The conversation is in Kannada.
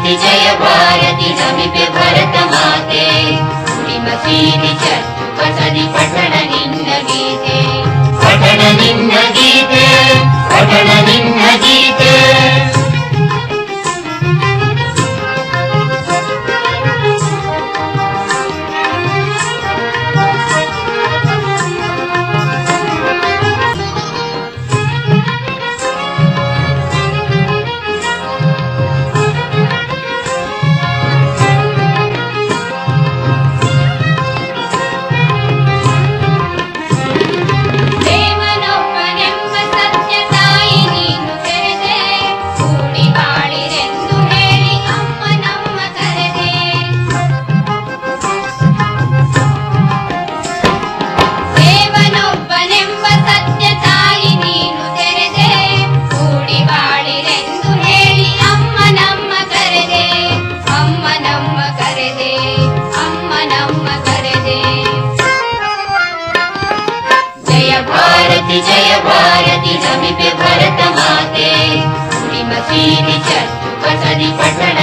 ಭಾರತಿ ಜಯ ಭಾರತಿ ನಮಿಪೆ ಭರತ ಮಾತೆ ಗುಡಿ ಮಸೀದಿ ಚರ್ಚು ಬಸದಿ ಪಠಣ ನಿನ್ನ ಗೀತೆ ಪಠಣ ನಿನ್ನ ಗೀತೆ ಪಠಣ ನಿನ್ನ ಗೀತೆ जय भारती नमिपे भरत माते गुडी मसीदी चर्चु बसदी पठण